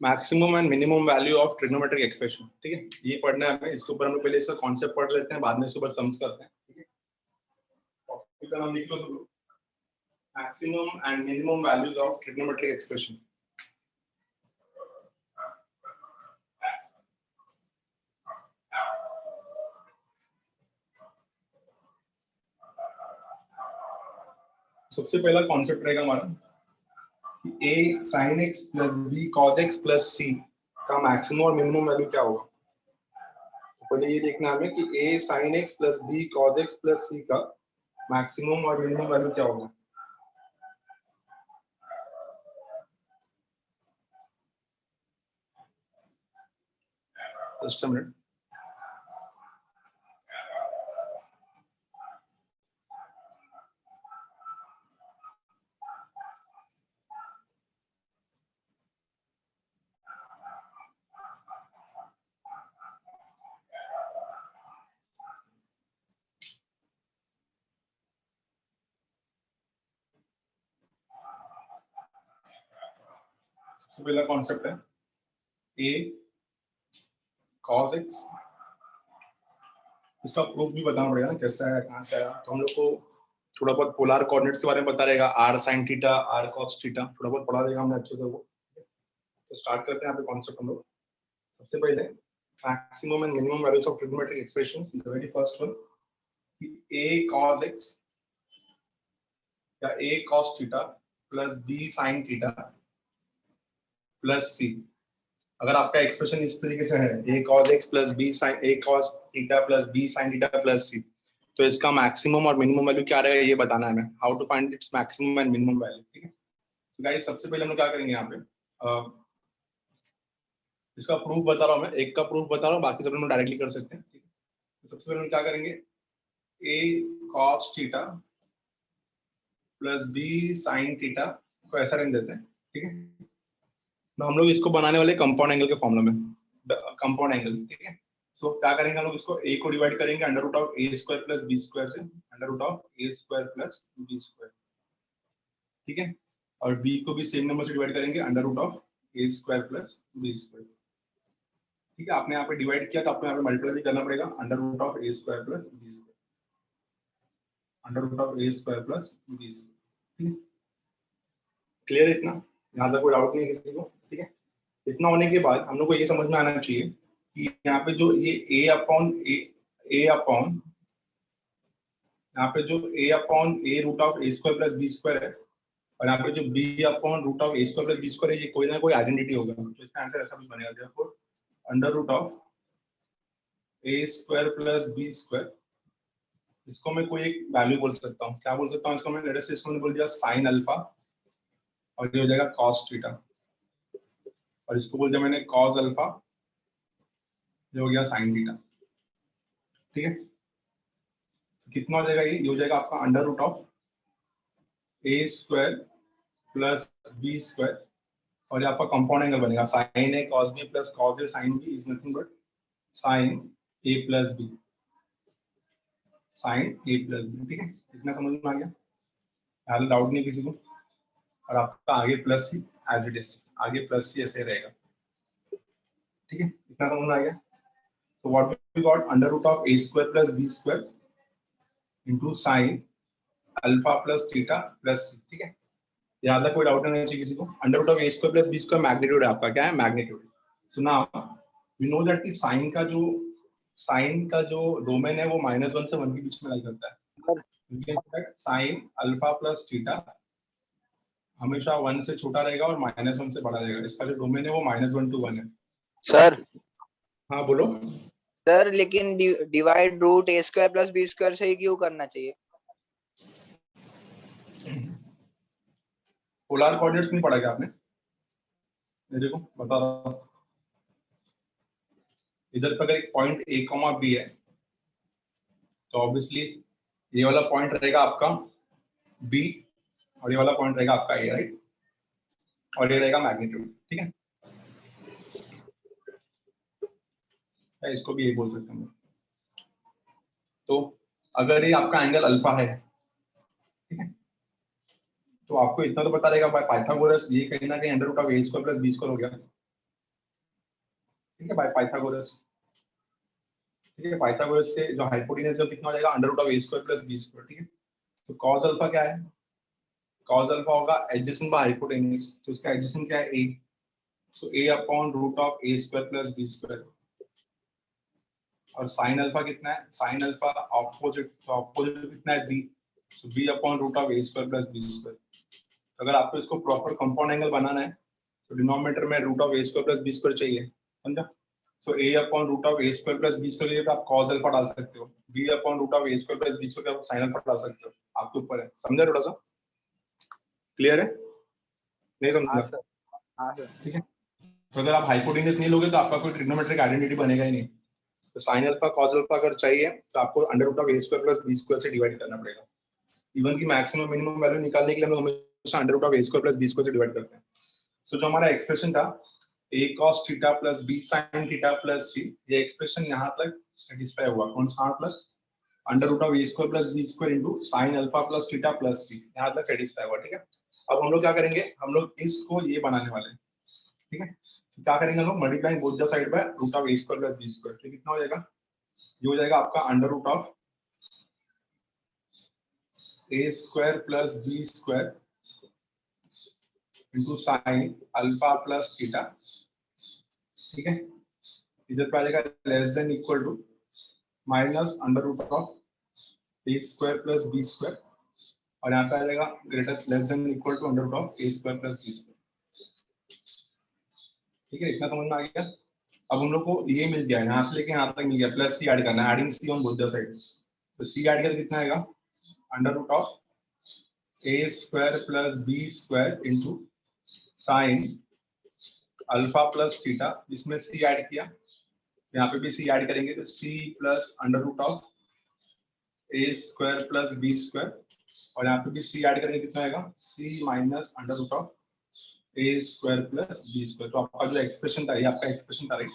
Maximum and minimum value of trigonometric expression. ठीक है, ये पढ़ना है हमें। इसके ऊपर हम लोग पहले इसका कॉन्सेप्ट पढ़ लेते हैं, बाद में इसके ऊपर सम्स करते हैं। ठीक है, टॉपिक का नाम लिख लो सब लोग, maximum and minimum values of trigonometric expression. सबसे पहला कॉन्सेप्ट रहेगा हमारा कि a sin x plus b cos x plus c का मैक्सिमम और मिनिमम वैल्यू क्या होगा। तो पहले ये देखना है हमें कि a sin x plus b cos x plus c का मैक्सिमम और मिनिमम वैल्यू क्या होगा। Just a minute. सबसे पहला कॉन्सेप्ट है a cos x। इसका प्रूफ भी बताना पड़ेगा ना, कैसा है, कहाँ से आया। तो हम लोग को थोड़ा बहुत पोलर कोऑर्डिनेट्स के बारे में बता रहेगा, r sin theta, r cos theta, थोड़ा बहुत पढ़ा देगा हमने अच्छे से वो। तो स्टार्ट करते हैं यहाँ पे कॉन्सेप्ट हम लोग। सबसे पहले maximum and minimum values of trigonometric expression. The very first one, a cos x या a cos theta plus b sin theta plus c। अगर आपका एक्सप्रेशन इस तरीके से है a cos x plus b sin a cos theta plus b sin theta plus c, तो इसका maximum और मिनिमम वैल्यू क्या रहेगा ये बताना है हमें। How to find its maximum and minimum value. ठीक है, तो गाइस सबसे पहले हम लोग क्या करेंगे यहाँ पे, इसका प्रूफ बता रहा हूँ मैं, एक का प्रूफ बता रहा हूँ, बाकी सब हम डायरेक्टली कर सकते हैं। ठीक है, तो सबसे पहले हम क्या करेंगे, a cos theta plus b sin theta को ऐसा रेंज देते हैं। ठीक है, तो हम लोग इसको बनाने वाले कंपाउंड एंगल के फॉर्मूला में, कंपाउंड एंगल। ठीक है, तो क्या करेंगे हम लोग, इसको a को डिवाइड करेंगे under root of a square plus b square से, under root of a square plus b square. ठीक है, और b को भी सेम नंबर से डिवाइड करेंगे under root of a square plus b square. ठीक है, आपने यहाँ पे डिवाइड किया तो आपको यहाँ पे मल्टीप्लाई भी करना पड़ेगा, under root of a square plus b square, under root of a square plus b square. Clear है इतना, यहाँ से कोई डाउट नहीं है किसी को। ठीक है, इतना होने के बाद हम लोग को ये समझ में आना चाहिए कि यहाँ पे जो ये a अपॉन यहाँ पे जो a root of a square plus b square है, और यहाँ पे जो b upon root of a square plus b square है, ये कोई ना कोई आइडेंटिटी होगा। तो इसका आंसर ऐसा कुछ बनेगा, therefore under root of a square plus b square, इसको मैं कोई एक वैल्यू बोल सकता हूँ। क्या बोल सकता हूँ इसको मैं, लेट्स से इसको मैंने बोल दिया sin अल्फा, और ये हो जाएगा cos थीटा, और इसको बोल दिया मैंने cos अल्फा, ये हो गया sin थीटा। ठीक है, तो कितना हो जाएगा, ये हो जाएगा आपका under root of a square plus b square, और ये आपका कंपाउंड एंगल बनेगा sin a cos b plus cos a sin b is nothing but sin a plus b, sin a plus b। ठीक है, इतना समझ में आ गया, यहाँ डाउट नहीं किसी को। और आपका आगे प्लस ही एज इट इज, आगे प्लस ही ऐसे रहेगा। ठीक है, इतना समझ में आ गया। तो what we got, under root of a square plus b square into sin alpha plus theta plus. ठीक है, याद है, कोई डाउट नहीं चाहिए किसी को। Under root of a square plus b square magnitude है आपका, क्या है, magnitude. So now we know that कि साइन का जो डोमेन है वो -1 से 1 के बीच में लाई करता है। साइन अल्फा प्लस थीटा हमेशा 1 से छोटा रहेगा और -1 से बड़ा रहेगा। इसका जो डोमेन है वो -1 to 1 है। सर हाँ बोलो सर, लेकिन divide root a square plus b square से ही क्यों करना चाहिए? पोलर कोऑर्डिनेट्स नहीं पढ़ा क्या आपने? देखो बता रहा हूँ, इधर पर अगर एक पॉइंट a, b है, तो ऑब्वियसली ये वाला पॉइंट रहेगा आपका b, और ये वाला पॉइंट रहेगा आपका a, राइट, और ये रहेगा मैग्नीट्यूड। ठीक है, इसको भी यही बोल सकते हैं। तो अगर ये आपका एंगल अल्फा है, ठीक है, तो आपको इतना तो पता रहेगा बाय पाइथागोरस, ये कहीं ना कहीं under root of a square plus b square हो गया। ठीक है, बाय पाइथागोरस। ठीक है, पाइथागोरस से जो हाइपोटेन्यूज है कितना हो जाएगा, under root of A square plus B square. ठीक है, तो कॉस अल्फा क्या है, कॉस अल्फा होगा एडजेसेंट बाय हाइपोटेन्यूज, तो उसका एडजेसेंट क्या है A, so A upon root of A square plus B square. और साइन अल्फा कितना है, साइन अल्फा ऑपोजिट, तो ऑपोजिट कितना है B, so B upon root of A square plus B square. अगर आपको इसको प्रॉपर कंपाउंड एंगल बनाना है तो डिनोमिनेटर में root of A square plus B square चाहिए, समझा। तो a upon root of A square plus B square तो आप cos अल्फा डाल सकते हो, b upon root of A square plus B square आप sin अल्फा डाल सकते हो, आपके ऊपर है। समझा, थोड़ा सा क्लियर है, नहीं हाँ समझा? सर, हाँ सर। ठीक है, तो अगर आप हाइपोटेन्यूज नहीं लोगे तो आपका कोई ट्रिग्नोमेट्रिक आइडेंटिटी बनेगा ही नहीं। तो sin अल्फा cos अल्फा अगर चाहिए तो आपको under root of A square plus B square से डिवाइड करना पड़ेगा। इवन की मैक्सिमम मिनिमम वैल्यू निकालने के लिए हम लोग हमेशा under root of A square plus B square से डिवाइड करते हैं। सो जो हमारा एक्सप्रेशन था a cos theta plus b sin theta plus c, ये एक्सप्रेशन यहाँ तक सेटिस्फाई हुआ। कौन सा तक, under root of A square plus B square into sine alpha plus theta plus C, यहाँ तक सेटिस्फाई हुआ। ठीक है, अब हम लोग क्या करेंगे, हम लोग इसको ये बनाने वाले हैं। ठीक है, तो क्या करेंगे हम लोग, multiplying both the side by root of A square plus B square. तो कितना हो जाएगा, ये हो जाएगा आपका under root of A square plus B square into sine alpha plus theta. ठीक है, इधर पे आ जाएगा less than equal to minus under root of A square plus B square, और यहाँ पे आ जाएगा greater less than equal to under root of A square plus B square. ठीक है, इतना समझ में आ गया। अब हम लोग को ये मिल गया, यहाँ से लेके यहाँ तक मिल गया, प्लस सी ऐड करना है, adding C on both the side. तो सी ऐड करके कितना आएगा, under root of A square plus B square into sine alpha plus theta, इसमें सी ऐड किया, यहाँ पे भी सी ऐड करेंगे तो C plus under root of A square plus B square, और यहाँ पे भी सी ऐड करेंगे कितना आएगा, C minus under root of A square plus B square. तो आपका जो एक्सप्रेशन था, ये आपका एक्सप्रेशन था, राइट।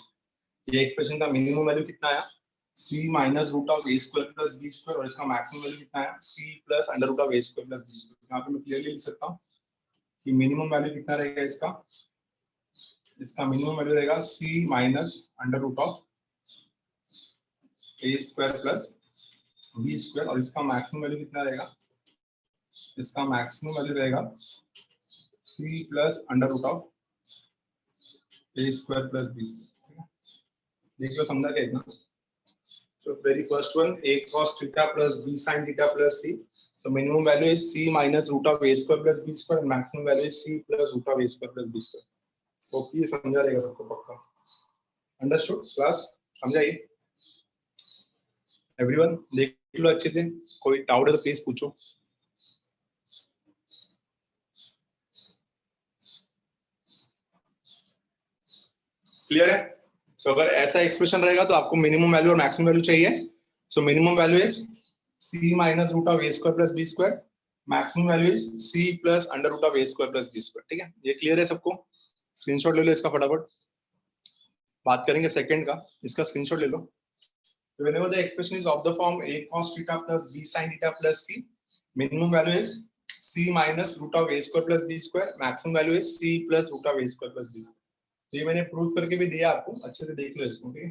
ये एक्सप्रेशन का मिनिमम वैल्यू कितना आया, C minus root of A square plus B square, और इसका मैक्सिमम वैल्यू कितना आया, C plus under root of A square plus B square. यहाँ पे मैं क्लियरली लिख सकता हूँ कि मिनिमम वैल्यू कितना रहेगा इसका, इसका मिनिमम वैल्यू रहेगा C minus under root of A square plus B square, और इसका मैक्सिमम वैल्यू कितना रहेगा, इसका मैक्सिमम वैल्यू रहेगा C plus under root of A square plus B square. देखिए समझा क्या इतना। So very first one, a cos theta plus b sin theta plus c. So minimum value is c minus root of a square plus b square, and maximum value is c plus root of a square plus b square. Okay, समझा रहेगा सबको पक्का। Understood? Class समझा ये? Everyone देख लो अच्छे से, कोई डाउट है तो प्लीज पूछो। क्लियर है? So अगर ऐसा एक्सप्रेशन रहेगा तो आपको मिनिमम वैल्यू और मैक्सिमम वैल्यू चाहिए। So minimum value is c minus root of a square plus b square, maximum value is c plus under root of a square plus b square। ठीक है, ये clear है सबको? Screenshot ले लो इसका फटाफट, बात करेंगे सेकंड का, इसका स्क्रीनशॉट ले लो। So whenever the expression is of the form a cos theta plus b sin theta plus c, minimum value is c minus root of a square plus b square, maximum value is c plus root of a square plus b square। ये मैंने proof करके भी दिया आपको, अच्छे से देख लो इसको। ठीक है,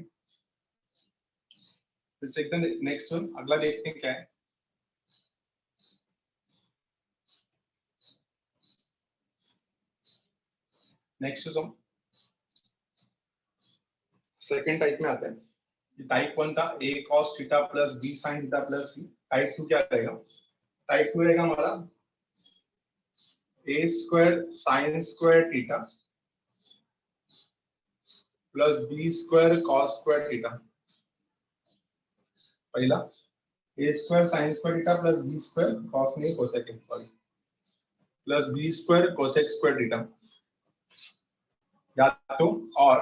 चेक द नेक्स्ट वन, अगला देखते हैं क्या है। नेक्स्ट हम सेकंड टाइप में आते हैं। टाइप 1 था a cos theta plus b sin theta plus c। Type 2 क्या रहेगा, टाइप 2 रहेगा हमारा a square sin square theta plus b square cos square theta. पहला a square sin square theta plus b square cos नहीं cosec sorry plus b square cosec square theta, या तो और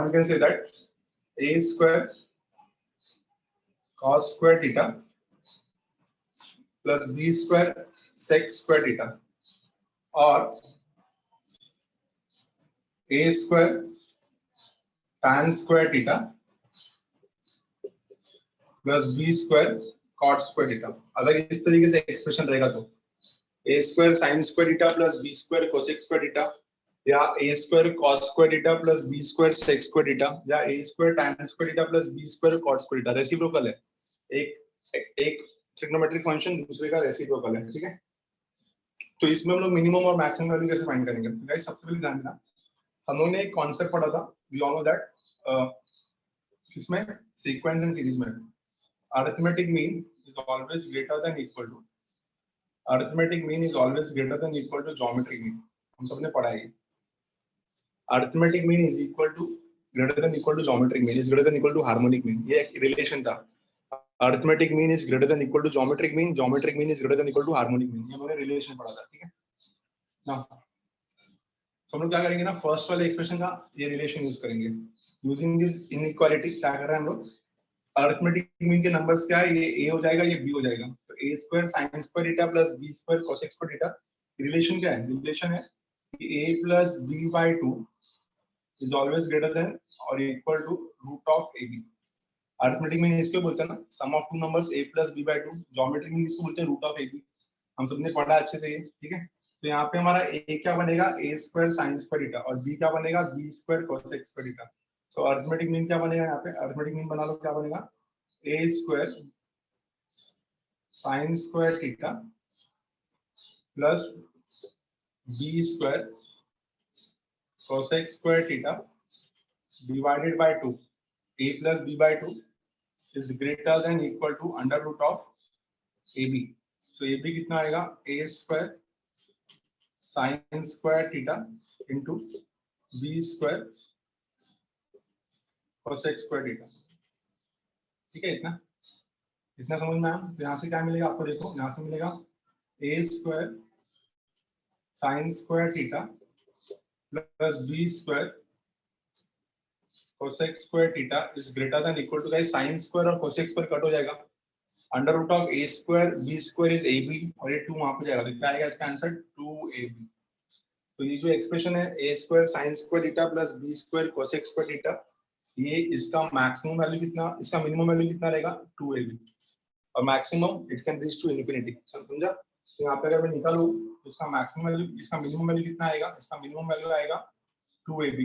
you can say that a square cos square theta plus b square sec square theta, और a square tan square theta plus b square cot square theta। अगर इस तरीके से expression रहेगा तो a square sin square theta plus b square cosec square theta या a square cos square theta plus b square sec square theta या a square tan square theta plus b square cot square theta reciprocal है। एक trigonometric function दूसरे का reciprocal है, ठीक है। तो इसमें हम लोग मिनिमम और मैक्सिमम वैल्यू कैसे फाइंड करेंगे? गाइस सबसे पहले ध्यान देना, हम लोगों ने एक कॉन्सेप्ट पढ़ा था, वी ऑल नो दैट इसमें सीक्वेंस एंड सीरीज में arithmetic mean is always greater than equal to arithmetic mean is always greater than equal to geometric mean. हम सबने पढ़ा है arithmetic mean is equal to greater than equal to geometric mean is greater than equal to harmonic mean. ये एक relation था। Arithmetic mean is greater than equal to geometric mean mean is greater than equal to harmonic mean. ये हमने relation पढ़ा था, ठीक है ना। तो हम लोग क्या करेंगे ना, फर्स्ट वाले एक्सप्रेशन का ये रिलेशन यूज करेंगे। यूजिंग दिस इनइक्वालिटी क्या कर रहे हैं हम लोग, अरिथमेटिक मीन के नंबर्स क्या है, ये a हो जाएगा, ये b हो जाएगा। तो a square sin square theta plus b square cos square theta relation क्या है? रिलेशन है कि a plus b by 2 is always greater than और equal to root of ab। Arithmetic mean इसको बोलते हैं ना, sum of two numbers a plus b by 2। Geometric mean इसको बोलते हैं रूट ऑफ ab। हम सबने पढ़ा अच्छे से, ठीक है। तो यहाँ पे हमारा a क्या बनेगा, a square sin square theta, और b क्या बनेगा, b square cos square theta. तो अरिथमेटिक मीन क्या बनेगा, यहाँ पे अरिथमेटिक मीन बना लो, क्या बनेगा, a square sin square theta plus b square cos square theta divided by 2। a plus b by 2 is greater than equal to under root of ab। so ab कितना आएगा, a square sin square theta into b square cos square theta, ठीक है। इतना इतना समझ में आया। तो यहाँ से क्या मिलेगा आपको, देखो यहाँ से मिलेगा a square sin square theta plus b square cos square theta is greater than equal to, guys sin square और cos स्क्वायर कट हो जाएगा, under root of a square b square is ab और ये 2 वहां पे जाएगा। तो क्या आएगा इसका आंसर, 2ab। तो ये जो एक्सप्रेशन है a square sin square theta plus b square cos square theta, ये इसका मैक्सिमम वैल्यू कितना, इसका मिनिमम वैल्यू कितना रहेगा, 2ab। और maximum it can reach to infinity, समझा। तो यहाँ पे अगर मैं निकालूं तो इसका मैक्सिमम वैल्यू, इसका मिनिमम वैल्यू कितना आएगा, इसका मिनिमम वैल्यू आएगा 2ab।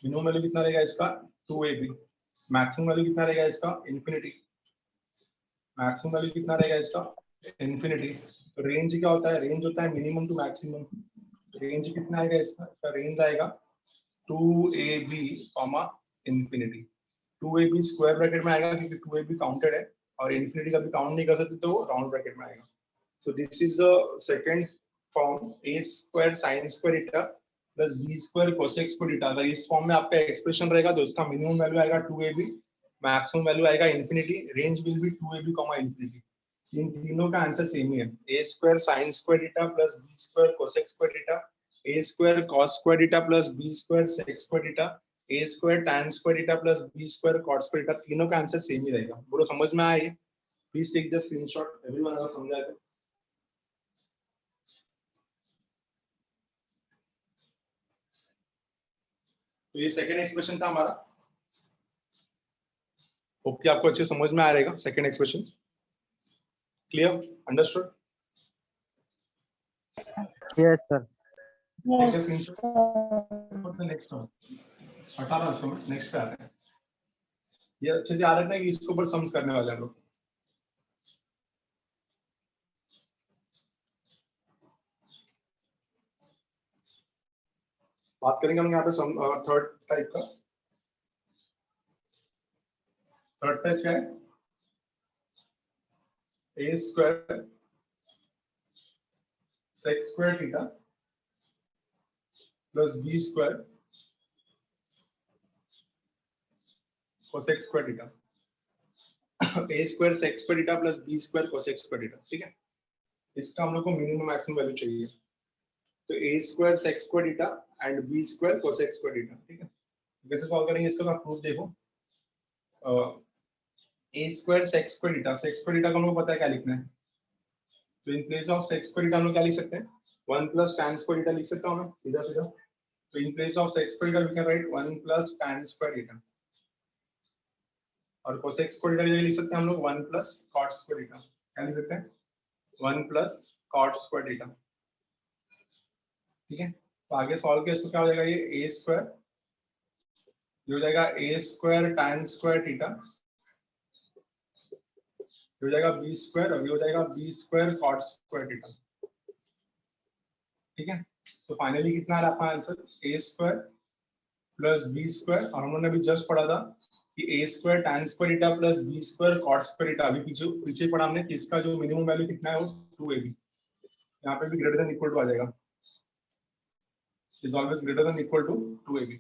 मिनिमम वैल्यू कितना रहेगा इसका, 2ab। मैक्सिमम वैल्यू कितना रहेगा इसका, इंफिनिटी। मैक्सिमम वैल्यू कितना रहेगा इसका, इंफिनिटी। तो रेंज क्या होता है, रेंज होता है मिनिमम टू मैक्सिमम। रेंज कितना आएगा इसका, इसका रेंज आएगा 2ab comma infinity. 2ab square bracket में आएगा क्योंकि 2ab काउंटेड है और इंफिनिटी का भी काउंट नहीं कर सकते तो राउंड ब्रैकेट में आएगा। So this is the second form, a square sin square theta plus b square cos square theta. अगर इस फॉर्म में आपका एक्सप्रेशन रहेगा तो इसका मिनिमम वैल्यू आएगा 2ab, मैक्सिमम वैल्यू आएगा infinity, range will be 2ab comma infinity. इन तीनों का आंसर सेम ही है, a square sin square theta plus b square cos square theta, a square cos square theta plus b square sec square theta, a square tan square theta plus b square cot square theta. तीनों का answer same ही रहेगा। बोलो समझ में आया ये? Please take the screenshot, everyone अगर समझा है तो ये सेकंड एक्सप्रेशन था हमारा। होप कि आपको अच्छे समझ में आ रहेगा second expression. Clear, understood? Yes sir. Take the screenshot. Next one 18 next पे आते हैं। ये अच्छे से याद रखना कि इसके ऊपर सम्स करने वाले हैं लोग। बात करेंगे हम यहाँ पे थर्ड टाइप का। थर्ड टाइप क्या है, a square sec square theta plus b square cos square theta. a square sec square theta plus b square cos square theta, ठीक है। इसका हम लोग को मिनिमम मैक्सिमम वैल्यू चाहिए। तो a square sec square theta and b square cos square theta, ठीक है। कैसे सॉल्व करेंगे इसका, प्रूफ देखो। a square sec square theta, sec square theta को हमको पता है क्या लिखना है। तो in place of sec square theta हम लोग क्या लिख सकते हैं, 1 प्लस tan स्क्वायर थीटा लिख सकता हूं मैं सीधा सीधा। तो in place of sec square theta we can write 1 plus tan square theta, और cos स्क्वायर थीटा लिख सकते हैं हम लोग 1 प्लस cot स्क्वायर थीटा। क्या लिख सकते हैं, 1 प्लस cot स्क्वायर थीटा, ठीक है। तो आगे सॉल्व किया तो क्या हो जाएगा, ये a स्क्वायर, ये हो जाएगा a square tan square theta, ये हो जाएगा b स्क्वायर, और ये हो जाएगा b square cot square theta. ठीक है, तो फाइनली कितना आ रहा है आपका answer, a square plus b square, और हम लोगों ने अभी जस्ट पढ़ा था कि a square tan square theta plus b square cot square theta. अभी पीछे पढ़ा हमने कि इसका जो मिनिमम वैल्यू कितना है वो 2ab, यहाँ पे भी ग्रेटर देन इक्वल टू आ जाएगा, is always greater than equal to 2ab।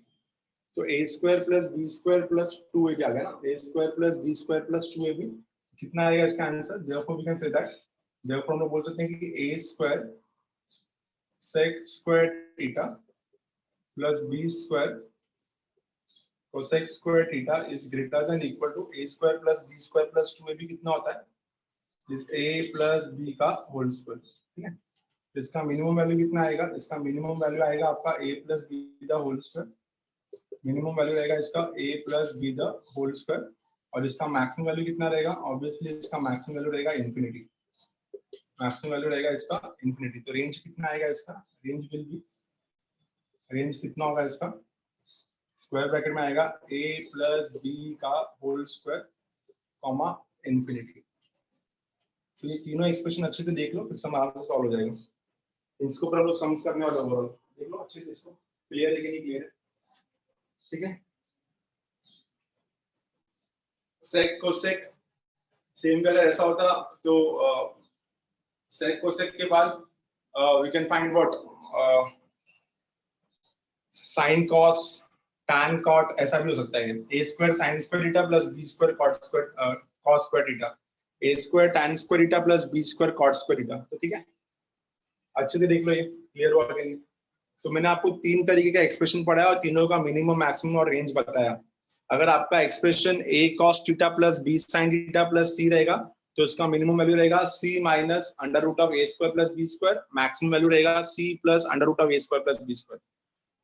तो a square plus b square plus 2ab आ गया ना, a square plus b square plus 2ab कितना आएगा इसका answer. Therefore we can say that, therefore हम लोग बोल सकते हैं कि a square sec square theta plus b square cosec square theta is greater than equal to a square plus b square plus 2ab कितना होता है, इज a प्लस b का होल स्क्वायर। ठीक है, इसका मिनिमम वैल्यू कितना आएगा, इसका मिनिमम वैल्यू आएगा आपका a plus b the whole square, minimum value रहेगा इसका a plus b the whole square, और इसका मैक्सिमम वैल्यू कितना रहेगा, ऑब्वियसली इसका मैक्सिमम वैल्यू रहेगा इंफिनिटी, मैक्सिमम वैल्यू रहेगा इसका इंफिनिटी। तो रेंज कितना आएगा इसका, रेंज विल बी, रेंज कितना होगा इसका, स्क्वायर ब्रैकेट में आएगा a प्लस b का होल स्क्वायर कॉमा इंफिनिटी। तो ये तीनों एक्सप्रेशन अच्छे से देख लो, फिर सम आराम से सॉल्व हो जाएगा। इसके ऊपर हम लोग सम्स करने वाले ओवरऑल देख लो अच्छे से, इसको क्लियर है कि नहीं क्लियर है। ठीक है, सेक कोसेक सेम कलर ऐसा होता, तो सेक कोसेक के बाद we can find what, sine cos tan cot, ऐसा भी हो सकता है a square sin square theta plus b square cot square cos square theta, a square tan square theta plus b square cot square theta. तो ठीक है, अच्छे से देख लो, ये क्लियर हुआ कि नहीं। तो मैंने आपको तीन तरीके का एक्सप्रेशन पढ़ाया और तीनों का मिनिमम मैक्सिमम और रेंज बताया। अगर आपका expression a cos theta plus b sin theta plus c रहेगा तो इसका मिनिमम वैल्यू रहेगा c minus under root of a square plus b square, maximum value रहेगा c plus under root of a square plus b square.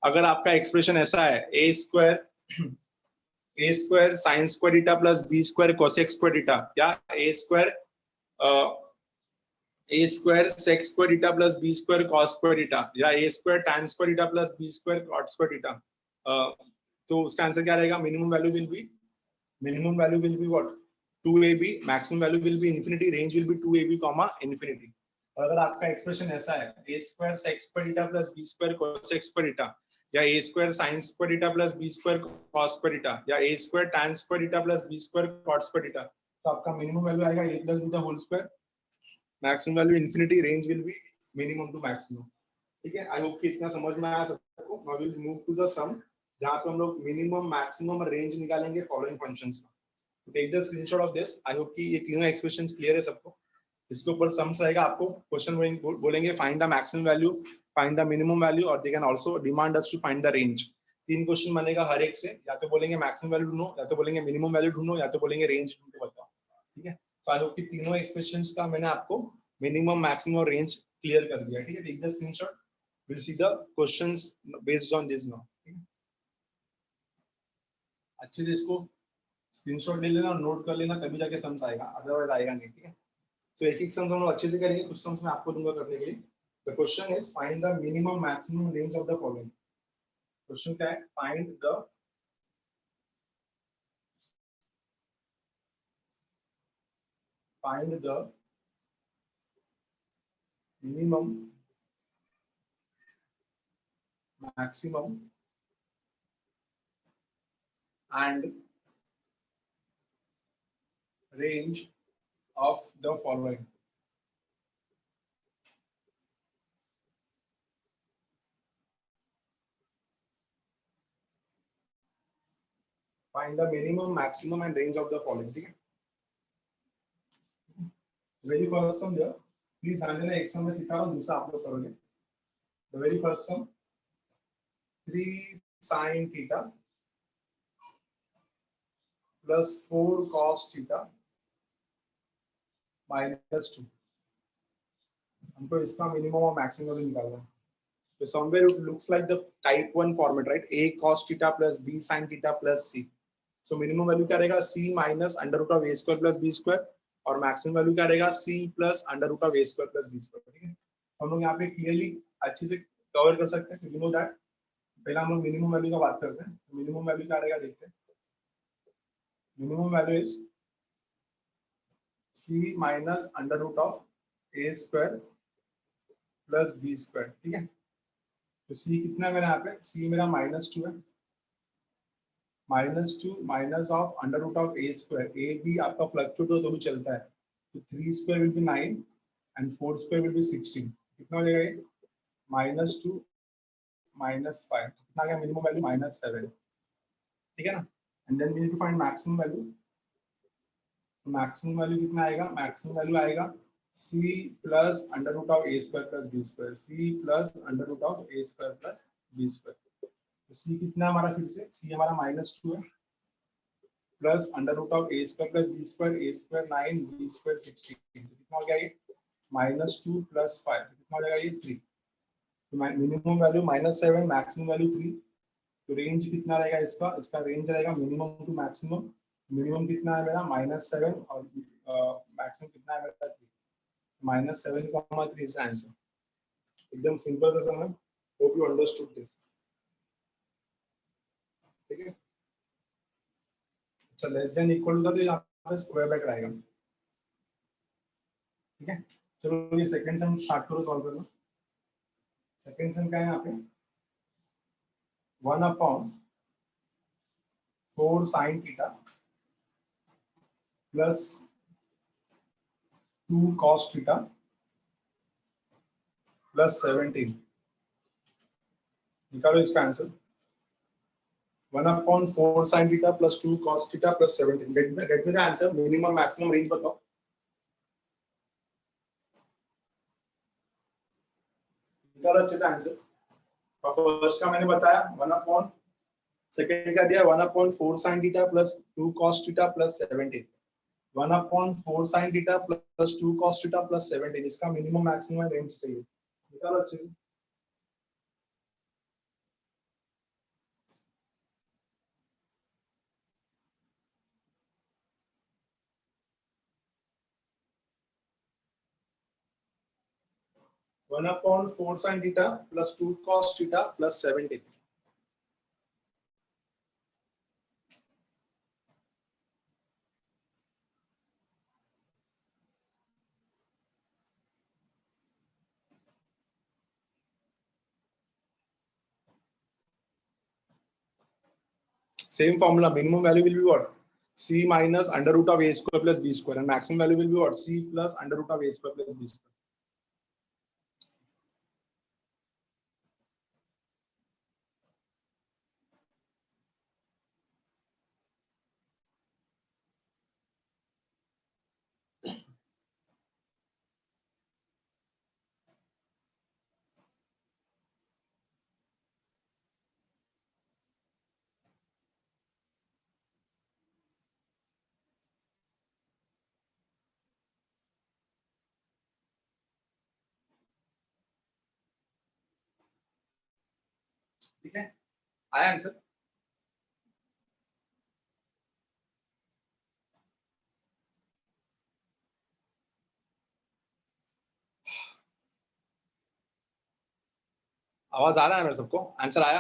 अगर आपका expression ऐसा है a square sine square theta plus b square cosec square theta, या a square sec square theta plus b square cos square theta, या a square tan square theta plus b square cot square theta, तो उसका answer क्या रहेगा, minimum value will be what, 2ab, maximum value will be infinity, range will be 2ab comma infinity. और अगर आपका expression ऐसा है a square sec square theta plus b square cosec square theta, या a square sin square theta plus b square cos square theta, या a square tan square theta plus b square cot square theta, तो आपका minimum value आएगा a plus b the whole square, maximum value infinity, range will be minimum to maximum. ठीक है, आई hope कि इतना समझ में आया सबको। Now we will move to the sum, जहां पे हम लोग मिनिमम मैक्सिमम और रेंज निकालेंगे फॉलोइंग फंक्शंस का। तो take the screenshot of this. I hope कि ये तीनों एक्सप्रेशंस क्लियर है सबको। इसके ऊपर सम्स रहेगा, आपको क्वेश्चन बोलेंगे find the maximum value, find the minimum value, और they can also demand us to find the range. तीन क्वेश्चन बनेगा हर एक से, या तो बोलेंगे मैक्सिमम वैल्यू ढूंढो, या तो बोलेंगे मिनिमम वैल्यू ढूंढो, या तो बोलेंगे रेंज ढूंढ के बताओ। ठीक है, तो आई होप कि तीनों एक्सप्रेशंस का मैंने आपको मिनिमम मैक्सिमम और रेंज क्लियर कर दिया। ठीक है, take the screenshot, will see the questions based on this now. अच्छे से इसको स्क्रीनशॉट ले लेना और नोट कर लेना, तभी जाके सम्स आएगा, अदरवाइज आएगा नहीं। ठीक है, तो एक एक सम्स हम लोग अच्छे से करेंगे, कुछ सम्स मैं आपको दूंगा करने के लिए। The question is find the minimum maximum range of the following. Question क्या है, find the minimum maximum and range of the following. Find the minimum maximum and range of the following. ठीक है, very first sum there, please ध्यान देना, एक सम में सिखा रहा हूँ, दूसरा आप लोग करोगे। The very first sum, 3 sin theta plus 4 cos theta minus 2। हमको इसका मिनिमम और मैक्सिमम निकालना है। So somewhere it looks like the type 1 format, right? A cos theta plus B sin theta plus C. So minimum value क्या रहेगा, C minus under root of A square plus B square, और maximum value क्या रहेगा, C plus under root of A square plus B square। ठीक है, हम लोग यहाँ पे क्लियरली अच्छे से कवर कर सकते हैं, यू नो दैट। पहले हम लोग मिनिमम वैल्यू का बात करते हैं। मिनिमम वैल्यू क्या रहेगा देखते हैं। Minimum value is c minus under root of a square plus b square, ठीक है। तो c कितना है मेरा यहाँ पे, c मेरा -2 है, -2 minus of under root of a square, a भी आपका फ्लक्चुएट हो तो भी चलता है, तो 3 square will be 9 and 4 square will be 16, कितना हो जाएगा ये, -2 -5, कितना आ गया मिनिमम वैल्यू, -7, ठीक है ना। And then we need to find maximum value. Maximum value कितना आएगा, मैक्सिमम वैल्यू आएगा c plus under root of a square plus b square, c plus under root of a square plus b square. तो c कितना हमारा, फिर से c हमारा -2 है, plus under root of a square plus b square, a square 9 b square 16, कितना हो गया ये, -2 + 5, कितना हो जाएगा ये 3। तो मिनिमम वैल्यू -7, मैक्सिमम वैल्यू 3। तो रेंज कितना रहेगा इसका, इसका रेंज रहेगा मिनिमम टू मैक्सिमम। मिनिमम कितना है मेरा -7 और मैक्सिमम कितना है मेरा 3, -7, 3 इज आंसर। एकदम सिंपल सा समझ, होप यू अंडरस्टूड दिस, ठीक है। अच्छा, लेस देन इक्वल टू तो यहाँ पे स्क्वायर ब्रैकेट आएगा, ठीक है। चलो ये सेकंड सम स्टार्ट करो सॉल्व करना। सेकंड सम क्या है यहाँ पे, 1/4 sin theta plus 2 cos theta plus 17, निकालो इसका answer. 1/4 sin theta plus 2 cos theta plus 17, get me the answer. Minimum maximum range बताओ, निकालो अच्छे से आंसर। फर्स्ट का मैंने बताया 1/, सेकंड का दिया 1/4 sin theta plus 2 cos theta plus 17, 1/4 sin theta plus 2 cos theta plus 17, इसका मिनिमम मैक्सिमम रेंज चाहिए, निकालो अच्छे से। 1/4 sin theta plus 2 cos theta plus 17, same formula, minimum value will be what, c minus under root of a square plus b square, and maximum value will be what, c plus under root of a square plus b square. ठीक है, आया answer. आवाज आ रहा है ना सबको, answer आया।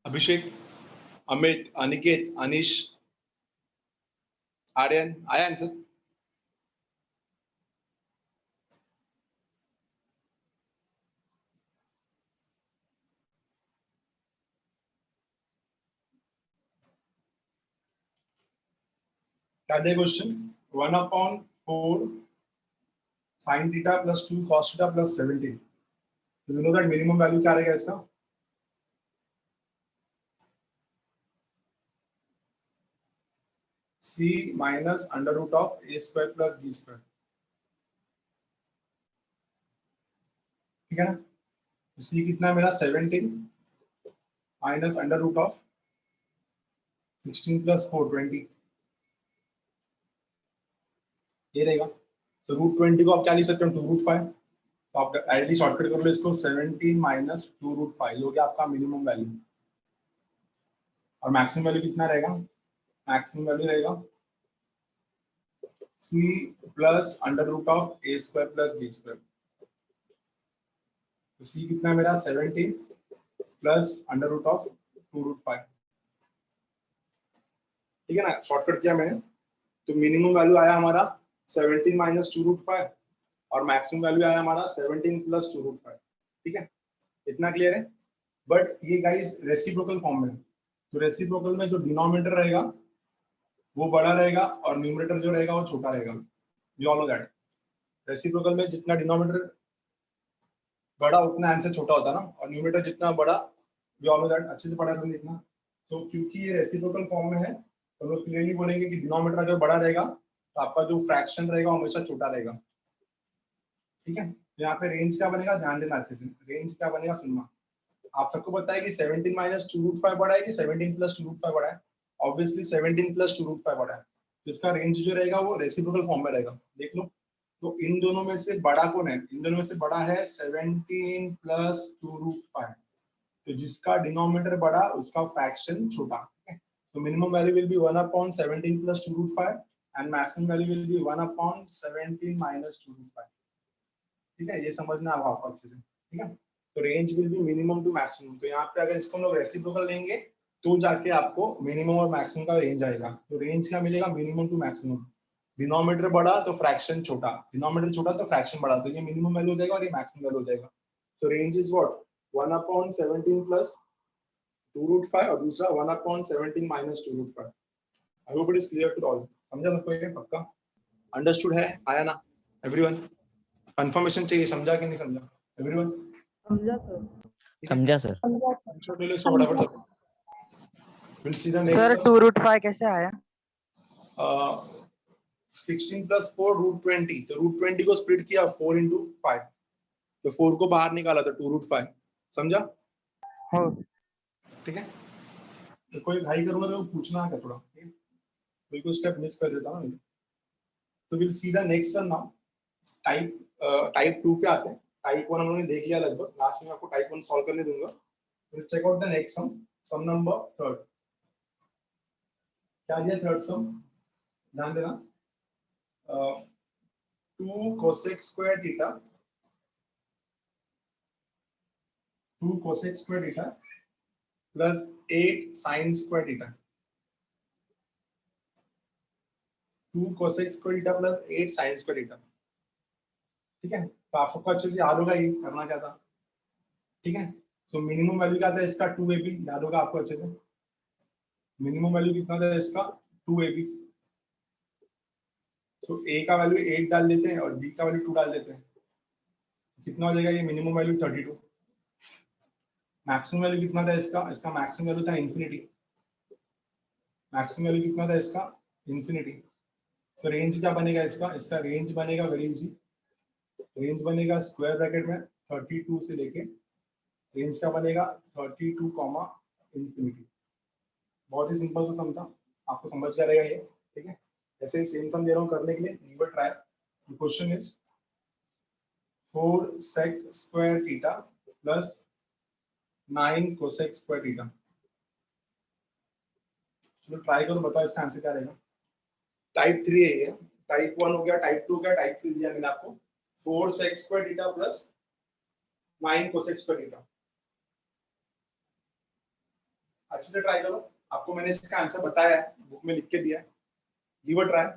अभिषेक, अमित, अनिकेत, अनिश, आर्यन, आया आंसर। क्या दे question, 1/4 sin theta plus 2 cos theta plus 17, so you know that minimum value क्या रहेगा इसका, c minus under root of a square plus b square, ठीक है ना। c कितना है मेरा 17 minus under root of 16 plus 4 20, ये रहेगा। तो √20 को आप क्या लिख सकते हो, 2√5, तो आप डायरेक्टली शॉर्टकट कर लो इसको, 17 माइनस 2√5, ये हो गया आपका मिनिमम वैल्यू। और मैक्सिमम वैल्यू कितना रहेगा, मैक्सिमम वैल्यू रहेगा c plus under root of a square plus b square, तो c कितना है मेरा 17 प्लस अंडर रूट ऑफ 2√5, ठीक है ना, शॉर्टकट किया मैंने। तो मिनिमम वैल्यू आया हमारा 17 माइनस 2√5 और मैक्सिमम वैल्यू आया हमारा 17 प्लस 2√5, ठीक है, इतना क्लियर है। बट ये गाइस रेसिप्रोकल फॉर्म में, तो रेसिप्रोकल में जो डिनोमिनेटर रहेगा वो बड़ा रहेगा और न्यूमरेटर जो रहेगा वो छोटा रहेगा, you all know that. Reciprocal में जितना डिनोमिनेटर बड़ा उतना आंसर छोटा होता है ना, और न्यूमरेटर जितना बड़ा, यू ऑल नो दैट, अच्छे से पढ़ा समझ इतना। तो क्योंकि ये रेसिप्रोकल फॉर्म में है तो हम लोग क्लियरली बोलेंगे कि डिनोमिनेटर अगर बड़ा रहेगा तो आपका जो फ्रैक्शन रहेगा वो हमेशा छोटा रहेगा, ठीक है। तो यहाँ पे रेंज क्या बनेगा, ध्यान देना अच्छे से, रेंज क्या बनेगा सुनना। आप सबको पता है कि 17 माइनस 2√5 बड़ा है कि 17 प्लस 2√5 बड़ा है, ऑब्वियसली 17 प्लस 2√5 बड़ा है, तो इसका रेंज जो रहेगा वो रेसिप्रोकल फॉर्म में रहेगा, देख लो। तो इन दोनों में से बड़ा कौन है, इन दोनों में से बड़ा है 17 प्लस 2√5, तो जिसका डिनोमिनेटर बड़ा उसका फ्रैक्शन छोटा, ठीक है। तो minimum value will B 1/17 plus 2√5 and maximum value will B 1/17 minus 2√5, ठीक है, ये समझना है आपको अच्छे से, ठीक है। तो range will be minimum to maximum, तो यहाँ पे अगर इसको हम लोग रेसिप्रोकल लेंगे तो जाके आपको मिनिमम और मैक्सिमम का रेंज आएगा। तो रेंज क्या मिलेगा, मिनिमम टू मैक्सिमम, डिनोमिनेटर बड़ा तो फ्रैक्शन छोटा, डिनोमिनेटर छोटा तो फ्रैक्शन बड़ा, तो ये मिनिमम वैल्यू हो जाएगा और ये मैक्सिमम वैल्यू हो जाएगा। तो रेंज इज व्हाट 1/17 प्लस 2√5 और दूसरा 1/17 minus 2√5। I hope it is clear to all, समझा सबको ये पक्का, अंडरस्टूड है, आया ना एवरीवन, कंफर्मेशन चाहिए, समझा कि नहीं समझा एवरीवन? समझा सर। छोटे लोग से फटाफट will see the next sir 2√5 कैसे आया? 16 प्लस 4 √20, तो √20 को स्प्लिट किया 4 into 5, तो 4 को बाहर निकाला तो 2√5, समझा? हो ठीक है, तो कोई भाई करूंगा तो पूछना है थोड़ा, बिल्कुल स्टेप मिस कर देता हूं। तो will see the next one now, type 2 पे आते हैं। टाइप 1 हम लोगों ने देख लिया लगभग, लास्ट में आपको टाइप 1 सॉल्व करने दूंगा। Will check out the next sum number 3, क्या दिया थर्ड सम, ध्यान देना, 2 cosec square theta, 2 cosec square theta plus 8 sin square theta, 2 cosec square theta plus 8 sin square theta, ठीक है। तो आपको अच्छे से याद होगा ये करना क्या था, ठीक है। तो मिनिमम वैल्यू क्या था इसका 2ab, याद होगा आपको अच्छे से, मिनिमम वैल्यू कितना था इसका 2ab। तो a का वैल्यू 8 डाल देते हैं और b का वैल्यू 2 डाल देते हैं, कितना हो जाएगा ये मिनिमम वैल्यू 32। मैक्सिमम वैल्यू कितना था इसका, इसका मैक्सिमम वैल्यू था इंफिनिटी, मैक्सिमम वैल्यू कितना था इसका इंफिनिटी। तो रेंज क्या बनेगा इसका, इसका रेंज बनेगा वेरी इजी, रेंज बनेगा स्क्वायर ब्रैकेट में 32 से लेके, रेंज क्या बनेगा 32 कॉमा इंफिनिटी। बहुत ही सिंपल सा सम था, आपको समझ गया रहेगा ये, ठीक है। ऐसे ही सेम सम दे रहा हूँ करने के लिए, एक बार try. The question is 4 sec square theta plus 9 cosec square theta। चलो ट्राई करो, बताओ इसका आंसर क्या रहेगा। टाइप 3 है ये, टाइप 1 हो गया, टाइप 2 हो गया, टाइप 3 दिया मैंने आपको। 4 sec square theta plus 9 cosec square theta, अच्छे से ट्राई करो, आपको मैंने इसका आंसर बताया है, बुक में लिख के दिया है, give a try.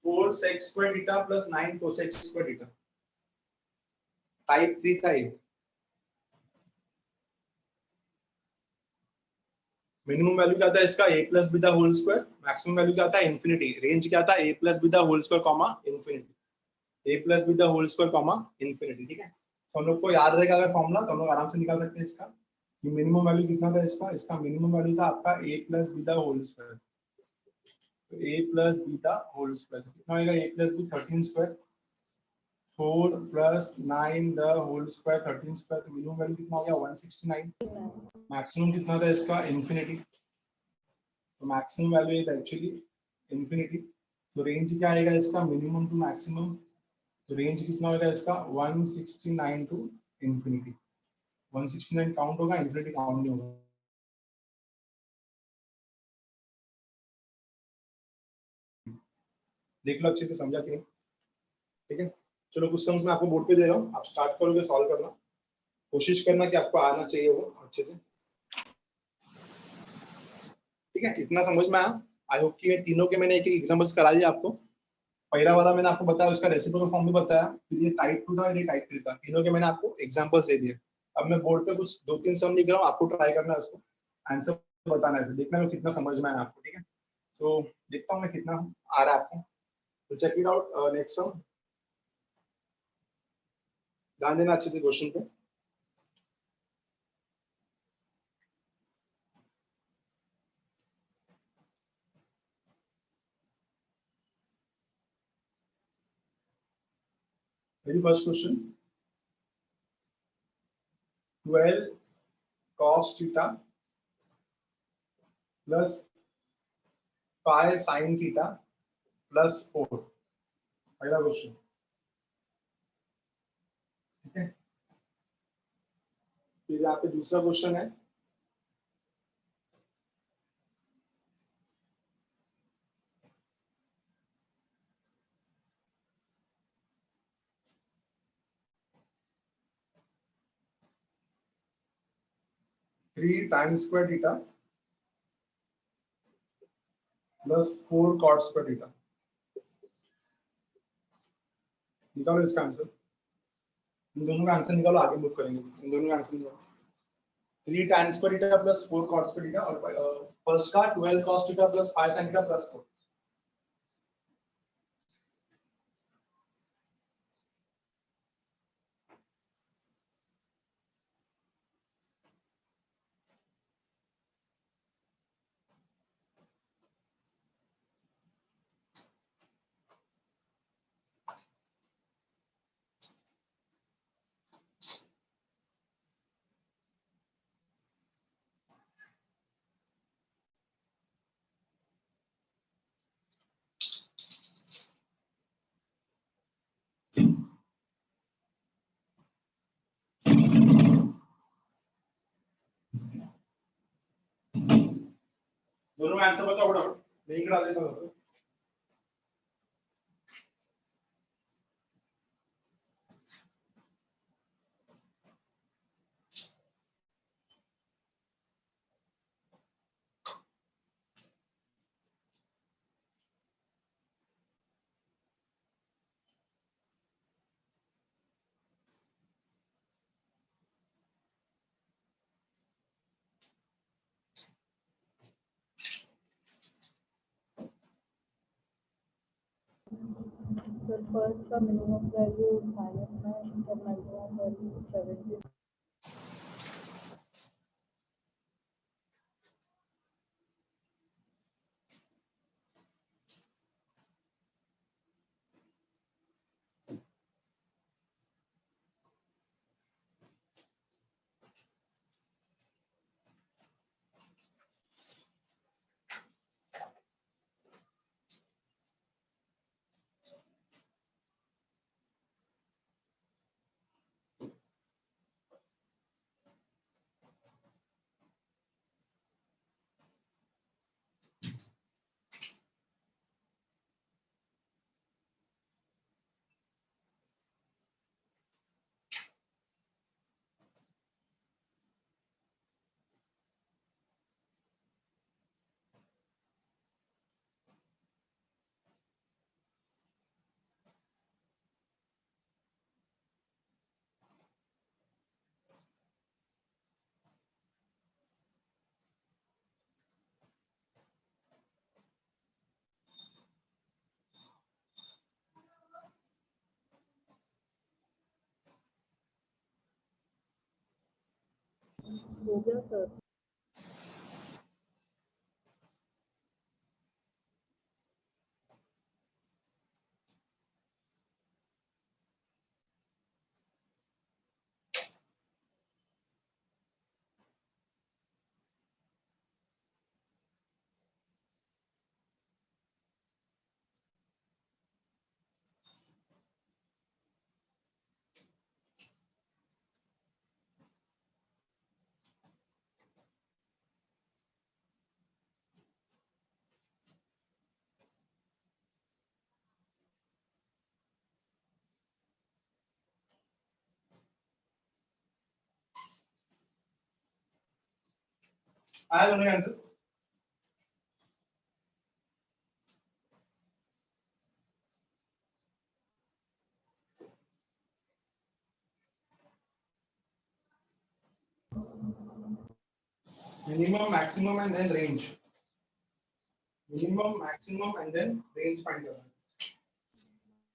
Four sec square theta plus 9 cosec square theta, type 3 था ये। मिनिमम वैल्यू क्या था इसका a plus b the whole square, maximum value क्या था इंफिनिटी, रेंज क्या था a plus b the whole square comma infinity, a plus b the whole square comma infinity, ठीक है। तो हम लोग को याद रहेगा अगर फॉर्मूला तो हम लोग आराम से निकाल सकते हैं इसका, कि मिनिमम वैल्यू कितना था इसका, इसका मिनिमम वैल्यू था आपका a plus b the whole square, तो a plus b the whole square कितना होगा, a plus b 13 square, 4 plus 9 the whole square 13 square, तो मिनिमम वैल्यू कितना हो गया 169, मैक्सिमम कितना था इसका इंफिनिटी, तो maximum value is actually infinity. तो रेंज क्या आएगा इसका मिनिमम टू मैक्सिमम, तो रेंज कितना होगा इसका 169 टू इंफिनिटी, 169 काउंट होगा, इंफिनिटी काउंट नहीं होगा। देख लो अच्छे से, समझा कि नहीं? ठीक है, चलो कुछ सम्स मैं आपको बोर्ड पे दे रहा हूँ, आप स्टार्ट करोगे सॉल्व करना, कोशिश करना कि आपको आना चाहिए वो अच्छे से। ठीक है, इतना समझ में आया? आई होप कि तीनों के मैंने एक एक एग्जांपल्स करा दिया आपको। पहला वाला मैंने आपको बताया, उसका रेसिप्रोकल फॉर्म भी बताया, फिर ये टाइप 2 था और ये टाइप 3 था, तीनों के मैंने आपको एग्जांपल्स दे दिए। अब मैं बोर्ड पे कुछ 2-3 सम लिख रहा हूँ, आपको ट्राई करना है उसको आंसर बताना है, देखना है कितना समझ में आया आपको। ठीक है, तो देखता हूँ मैं कितना आ रहा है आपको, तो check it out. Next sum, ध्यान देना अच्छे से क्वेश्चन पे। Very first question, 12 cos theta plus 5 sin theta plus 4, पहला क्वेश्चन। ठीक है, फिर यहाँ पे दूसरा क्वेश्चन है, three time square theta plus 4 cot square theta. निकालो इसका आंसर, इन दोनों का आंसर निकालो, आगे मूव करेंगे। इन दोनों का आंसर निकालो, 3 tan square theta plus 4 cot square theta, और फर्स्ट का 12 cos theta plus 5 sin theta plus 4। दोनों का आंसर बताओ फटाफट, लिंक डाल देता हूँ। So first the minimum value is -9 and the maximum value is 70. हो गया सर। आया दोनों का answer? Minimum, maximum and then range. Minimum, maximum and then range find करना है।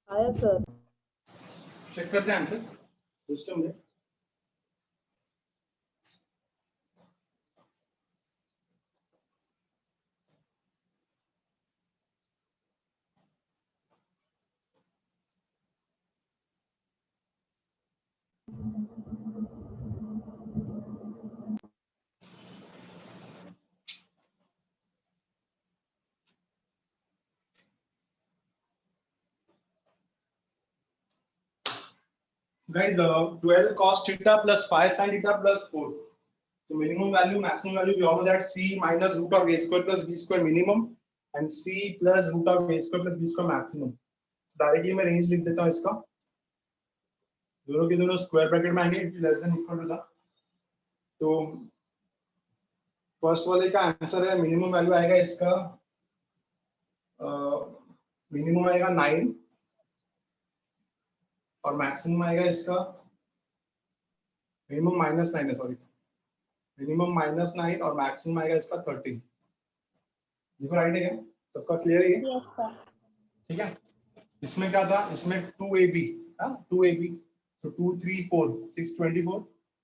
आया सर। चेक करते हैं आंसर सिस्टम में। Guys, 12 cos theta plus 5 sin theta plus 4. So minimum value, maximum value, we all know that c minus root of a square plus b square minimum and c plus root of a square plus b square maximum. Directly मैं range लिख देता हूँ इसका, दोनों के दोनों square bracket में आएंगे, लेस देन इक्वल टू था। तो फर्स्ट वाले का आंसर है, मिनिमम वैल्यू आएगा इसका, मिनिमम आएगा 9 और मैक्सिमम आएगा इसका मिनिमम -9 है, सॉरी मिनिमम -9 और मैक्सिमम आएगा इसका 13। देखो राइट है, सबका क्लियर है? Yes sir. ठीक है, इसमें क्या था, इसमें 2ab, 2ab, so 2 3 4 6 24,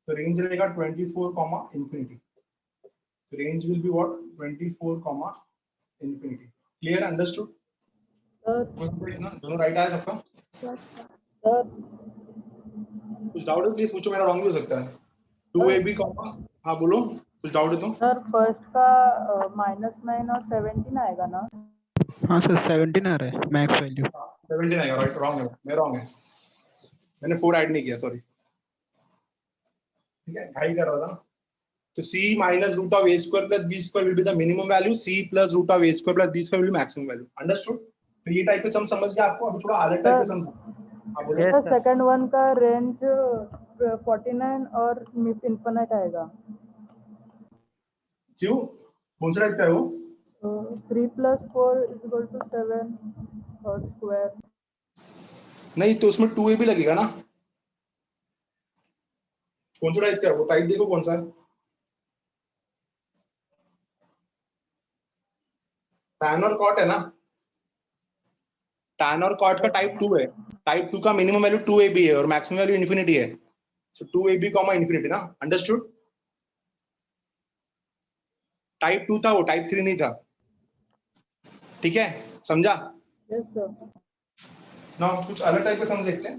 so range रहेगा 24, infinity, so range will be what, 24, infinity। clear, understood? Sir दोनों राइट आया सबका? Yes sir. कुछ डाउट है प्लीज पूछो, मेरा रॉन्ग भी हो सकता है। 2ab, हाँ बोलो, कुछ डाउट है तो? सर फर्स्ट का -9 और 17 आएगा ना? हाँ सर 17 आ रहा है मैक्स वैल्यू। 17 आएगा, राइट, रॉन्ग है, मैं रॉन्ग है, मैंने 4 ऐड नहीं किया, सॉरी। ठीक है, ढाई कर रहा था। तो c minus root of a square plus b square will be the minimum value, c plus root of a square plus b square will be maximum value, understood? तो ये टाइप के सम समझ गया आपको? अभी थोड़ा अलग टाइप के सम, हाँ बोलो। Yes, sir sir. Second one का रेंज 49 और इनफिनिट आएगा। क्यों, कौन सा टाइप का है वो? 3 + 4 = 7 और स्क्वायर। नहीं तो उसमें 2a भी लगेगा ना। कौन सा टाइप का है वो, टाइप देखो कौन सा है। tan और cot है ना, tan और cot का टाइप 2 है, टाइप 2 का मिनिमम वैल्यू 2ab है और मैक्सिमम वैल्यू इन्फिनिटी है, सो 2ab, इन्फिनिटी ना, अंडरस्टूड? टाइप 2 था वो, टाइप 3 नहीं था, ठीक है, समझा? Yes sir. ना कुछ अलग टाइप के सम देखते हैं।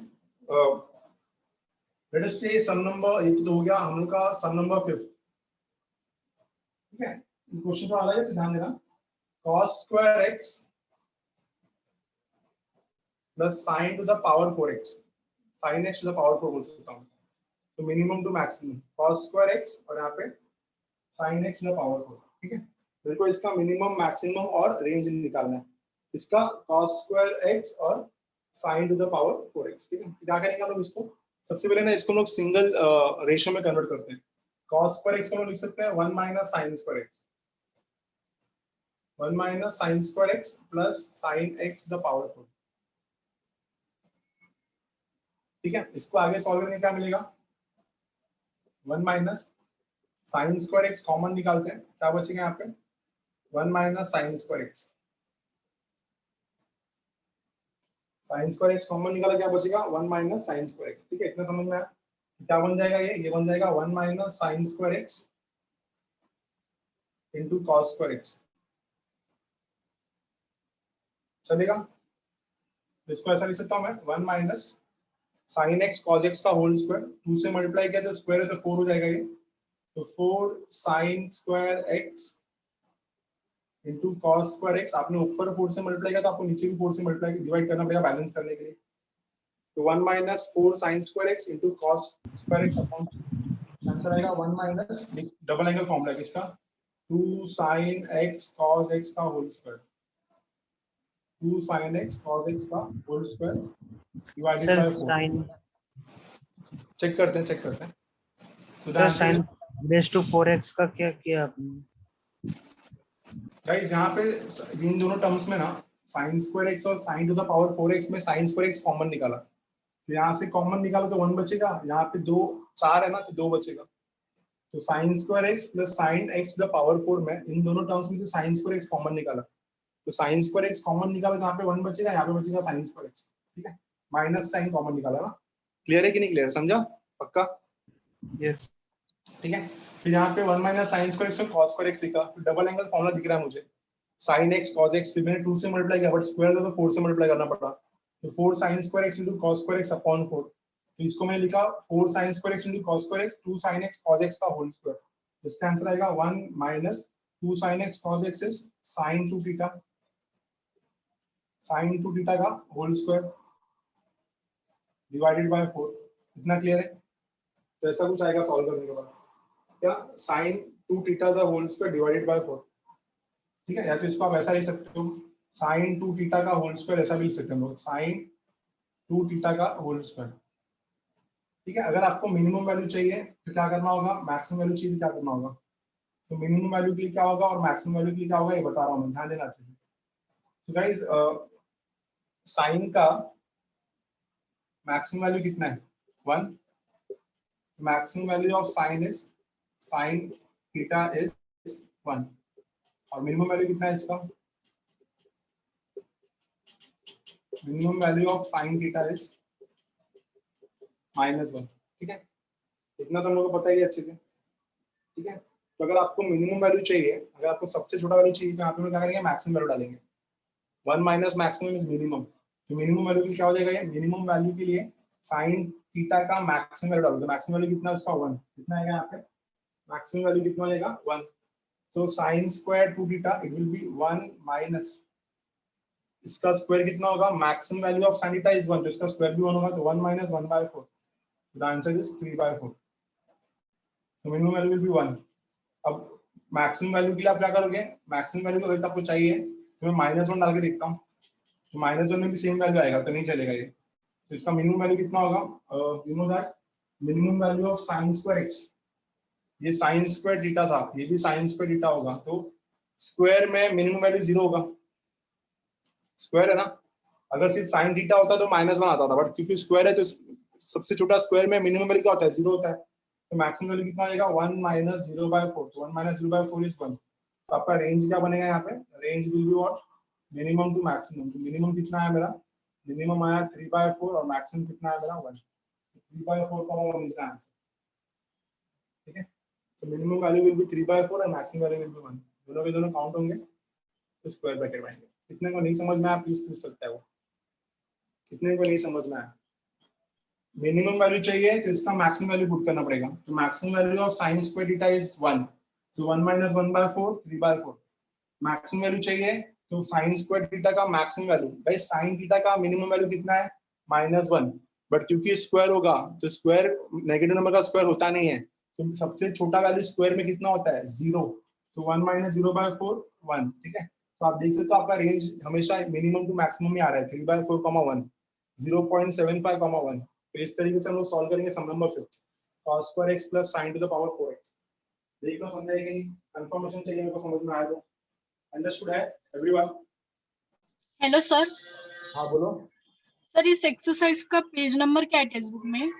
लेट अस से सम नंबर, ये तो हो गया हम लोग का सम नंबर 5, ठीक है। क्वेश्चन तो अलग है, तो ध्यान देना। cos square x plus sin to the power 4x, sin x to the power 4 बोल सकता हूँ। तो minimum to maximum cos square x और यहाँ पे sin x to the power 4, ठीक है। मेरे को इसका मिनिमम, मैक्सिमम और रेंज निकालना है, इसका cos square x और sin to the power 4x, ठीक है। क्या करेंगे हम लोग इसको, सबसे पहले ना इसको लोग सिंगल रेशियो में कन्वर्ट करते हैं। cos square x को हम लोग लिख सकते हैं 1 - sin square x, 1 - sin square x plus sin x to the power 4, ठीक है। इसको आगे सॉल्व करने क्या मिलेगा, 1 - sin square x कॉमन निकालते हैं, क्या बचेगा यहाँ पे, 1 - sin square x, sin square x common निकाला, क्या बचेगा, 1 - sin square x, ठीक है। इतना समझ में आया? क्या बन जाएगा, ये बन जाएगा 1 - sin square x into cos square x, चलेगा? इसको ऐसा लिख सकता हूँ मैं, 1 - sin x cos x का होल स्क्वायर, 2 से मल्टीप्लाई किया तो स्क्वायर है तो 4 हो जाएगा ये, तो 4 sin square x into cos square x, आपने ऊपर 4 से मल्टीप्लाई किया तो आपको नीचे भी 4 से मल्टीप्लाई डिवाइड करना पड़ेगा बैलेंस करने के लिए। तो 1 - 4 sin square x into cos square x upon, answer आएगा 1 - डबल एंगल फॉर्मूला किसका, 2 sin x cos x का whole square, 2 sin x cos x का whole square divided sir by 4। Sine, check करते हैं, चेक करते हैं। Sir sign raise to 4x का क्या किया आपने? गाइस यहाँ पे इन दोनों टर्म्स में ना sin स्क्वायर x और sin to the power 4x में sin स्क्वायर x कॉमन निकाला, तो यहाँ से कॉमन निकाला तो 1 बचेगा, यहाँ पे 2 4 है ना तो 2 बचेगा, तो sin square x plus sin x the power 4 में इन दोनों टर्म्स में से sin स्क्वायर x कॉमन निकाला, तो sin स्क्वायर x कॉमन निकाला तो यहाँ पे 1 बचेगा, यहाँ पे बचेगा sin स्क्वायर x, ठीक है, माइनस साइन कॉमन निकाला ना, क्लियर है कि नहीं क्लियर, समझा पक्का? यस ठीक है, फिर यहाँ पे 1 माइनस साइन स्क्वायर एक्स में cos स्क्वायर x लिखा, फिर डबल एंगल फॉर्मूला दिख रहा है मुझे, sin x cos x, फिर मैंने 2 से मल्टीप्लाई किया बट स्क्वायर था तो 4 से मल्टीप्लाई करना पड़ा, तो 4 sin square x into cos square x upon 4, तो इसको मैंने लिखा 4 sin square x into cos square x 2 sin x cos x का होल स्क्वायर, इसका आंसर आएगा 1 minus 2 sin x cos x is sin 2 theta, sin 2 theta का whole square divided by 4, इतना clear है? तो ऐसा कुछ आएगा सॉल्व करने के बाद, क्या sin 2 theta the whole square divided by 4, ठीक है, या तो इसको आप ऐसा लिख सकते हो sin 2 थीटा का होल स्क्वायर, ऐसा भी लिख सकते हो sin 2 थीटा का होल स्क्वायर, ठीक है। अगर आपको मिनिमम वैल्यू चाहिए तो क्या करना होगा, मैक्सिमम वैल्यू चाहिए तो क्या करना होगा, तो मिनिमम वैल्यू के लिए क्या होगा और मैक्सिमम वैल्यू के लिए क्या होगा ये बता रहा हूँ, ध्यान देना चाहिए। तो गाइस sin का मैक्सिमम वैल्यू कितना है 1, maximum value of sin is sin theta is 1, और मिनिमम वैल्यू कितना है इसका, minimum value of sin theta is -1, ठीक है, इतना तो हम लोग को पता ही है अच्छे से, ठीक है। तो अगर आपको मिनिमम वैल्यू चाहिए, अगर आपको सबसे छोटा वैल्यू चाहिए तो यहाँ पे हम क्या करेंगे, मैक्सिमम वैल्यू डालेंगे, 1 माइनस मैक्सिमम इज मिनिमम, तो मिनिमम वैल्यू के लिए क्या हो जाएगा, ये मिनिमम वैल्यू के लिए sin थीटा का मैक्सिमम वैल्यू डालोगे, मैक्सिमम वैल्यू कितना है उसका 1, कितना आएगा यहाँ पे, मैक्सिमम वैल्यू कितना आएगा 1, तो sin square 2 theta it will be 1 minus इसका स्क्वायर कितना होगा, maximum value of sin theta is 1, तो इसका स्क्वायर भी 1 होगा, तो 1 माइनस 1/4, द आंसर इज 3/4, तो मिनिमम वैल्यू विल बी 1। अब मैक्सिमम वैल्यू के लिए आप क्या करोगे, मैक्सिमम वैल्यू को अगर आपको चाहिए तो मैं -1 डाल के देखता हूँ, तो -1 में भी सेम वैल्यू आएगा तो नहीं चलेगा ये, तो इसका मिनिमम वैल्यू कितना होगा, you know that minimum value of sin square x, ये sin स्क्वायर थीटा था, ये भी sin स्क्वायर थीटा होगा, तो स्क्वायर में मिनिमम वैल्यू 0 होगा, स्क्वायर है ना, अगर सिर्फ sin थीटा होता तो -1 आता था, बट क्योंकि स्क्वायर है तो सबसे छोटा स्क्वायर में मिनिमम वैल्यू क्या होता है, 0 होता है, तो मैक्सिमम वैल्यू कितना आएगा 1 माइनस 0/4, तो 1 माइनस 0/4 इज 1, तो आपका रेंज क्या बनेगा यहाँ पे, range will be what, minimum to maximum, तो मिनिमम कितना है मेरा, मिनिमम आया 3/4 और मैक्सिमम कितना है मेरा 1, 3/4 का 1 इज द आंसर, ठीक है, तो मिनिमम वैल्यू विल बी 3/4 और मैक्सिमम वैल्यू विल बी 1, दोनों के दोनों काउंट होंगे तो स्क्वायर ब्रैकेट बनेंगे। कितने को नहीं समझ में आया प्लीज पूछ सकते हो, कितने को नहीं समझ में आया, मिनिमम वैल्यू चाहिए तो इसका मैक्सिमम वैल्यू पुट करना पड़ेगा, तो maximum value of sin square theta is 1, तो 1 माइनस 1/4 3/4, मैक्सिमम वैल्यू चाहिए तो sin स्क्वायर थीटा का मैक्सिमम वैल्यू, भाई sin थीटा का मिनिमम वैल्यू कितना है -1, बट क्योंकि स्क्वायर होगा तो स्क्वायर नेगेटिव नंबर का स्क्वायर होता नहीं है, तो सबसे छोटा वैल्यू स्क्वायर में कितना होता है 0, तो 1 माइनस 0/4 1, ठीक है, तो आप देख सकते हो आपका रेंज हमेशा मिनिमम टू मैक्सिमम में आ रहा है 3/4, 1 0.75, 1, तो इस तरीके से हम लोग सॉल्व करेंगे sum number 5, cos square x plus sin to the power 4x, देखो समझाइए कि कंफर्मेशन चाहिए मेरे को समझ में आया तो, अंडरस्टूड है एवरीवन? Hello sir. हाँ बोलो। सर इस एक्सरसाइज का पेज नंबर क्या है टेक्स्ट बुक में?